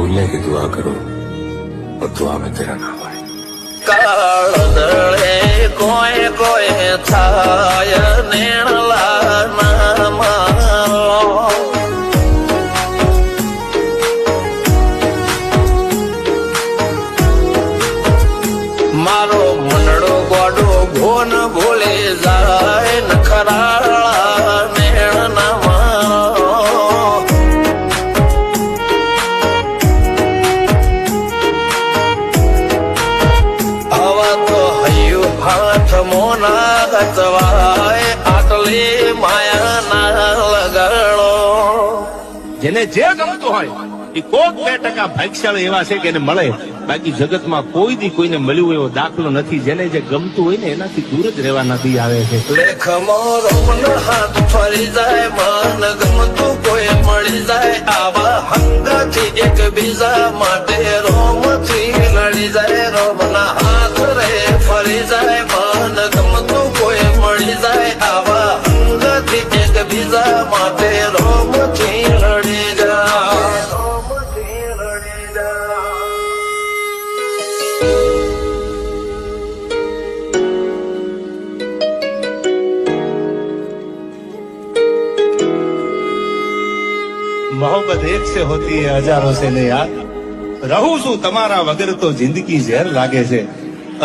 भूलने की दुआ करो और दुआ में तेरा नाम आए। काळदळे कोय कोय थाय नेणला नाम मारो मनडो गोडो घोन भूले जाय नखराळा नेण नाम हाथ मोना गचवाय आटले माया ना लगाड़ो। જેને જે ગમતું હોય એ કોક 2% ભાગ્યશાળી એવા છે કે એને મળે, બાકી જગતમાં કોઈ દી કોઈને મળ્યું એવો દાખલો નથી. જેને જે ગમતું હોય ને એનાથી દૂર જ રહેવાના દી આવે છે. લેખ મોરો મન હાથ ફરી જાય, મન ગમતું કોઈ મળી જાય, આવા હંગાથી એક બીજા માટે રોમથી લડી જાય. રોમના હાથ રે ફરી જાય, મન ગમતું કોઈ મળી જાય, આવા હંગાથી એક બીજા માટે રોમથી લડી જાય. मोहब्बत एक से होती है हजारों से ने यार. રહું છું તમારા વગર તો જિંદગી ઝેર લાગે છે,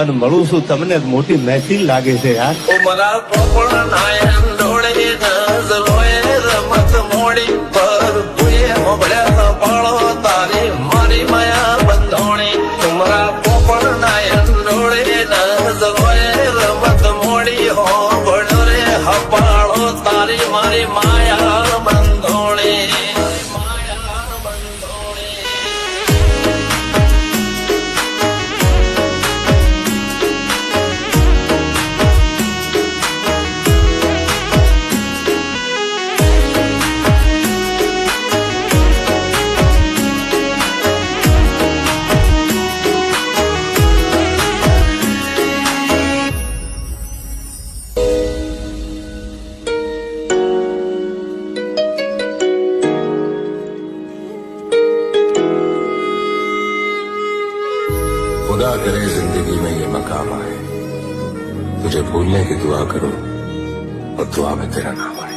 અને મળું છું તમને મોટી મહેફિલ લાગે છે યાર. ઉમરા પોપણ નાયન ડોળે નજરોએ રમત મોડી પર ભૂએ મોબળ્યા પાળો તારી મારી માયા બંધોણી. ઉમરા પોપણ નાયન ડોળે નજરોએ રમત મોડી હો બળો રે હપાળો તારી મારી માયા બંધોણી. खुदा करे जिंदगी में ये मकाम आए, तुझे भूलने की दुआ करो और दुआ में तेरा नाम आए।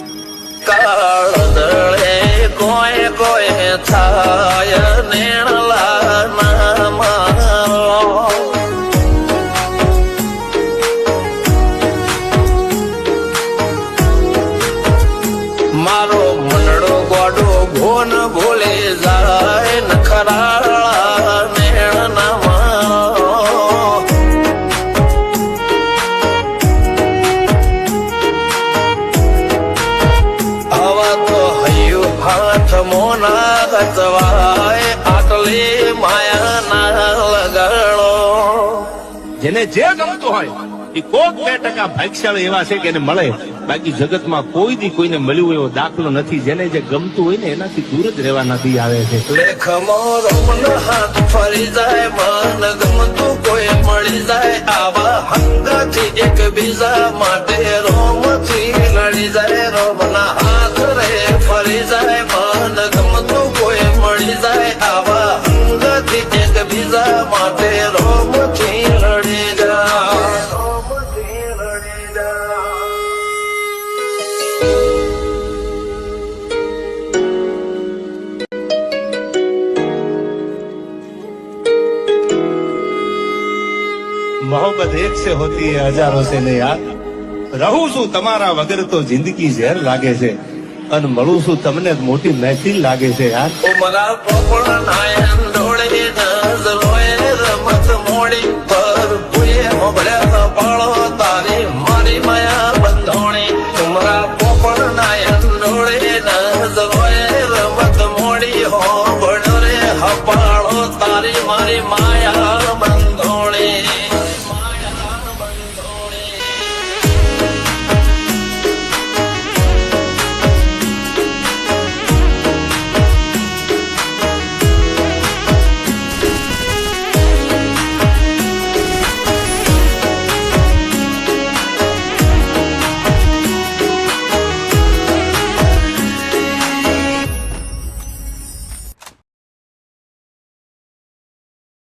काळदळे कोय कोय थाय नेणला नाम मारो मनडो गोडो घोन भूले जाय नखराळा नेण नाम हाथ मोना गचवाय आटले माया ना लगाड़ो. જેને જે ગમતું હોય એ કોક 2% ભાગ્યશાળી એવા છે કે એને મળે, બાકી જગતમાં કોઈ દી કોઈને મળ્યું એવો દાખલો નથી. જેને જે ગમતું હોય ને એનાથી દૂર જ રહેવાના દી આવે છે. લેખ મોરો મન હાથ ફરી જાય, મન ગમતું કોઈ મળી જાય, આવા હંગાથી એક બીજા માટે રોમથી લડી જાય. રોમના હાથ રે ફરી જાય, મન ગમતું કોઈ મળી જાય, આવા હંગાથી એક બીજા માટે રોમથી લડી જાય. मोहब्बत एक से होती है हजारों से ने यार. રહું છું તમારા વગર તો જિંદગી ઝેર લાગે છે, અને મળું છું તમને મોટી મહેફિલ લાગે છે યાર. ઉમરા પોપણ નાયન ડોળે નજરોએ રમત મોડી પર ભૂએ મોબળ્યા પાળો તારી મારી માયા બંધોણી. ઉમરા પોપણ નાયન ડોળે નજરોએ રમત મોડી હો બળો રે હપાળો તારી મારી માયા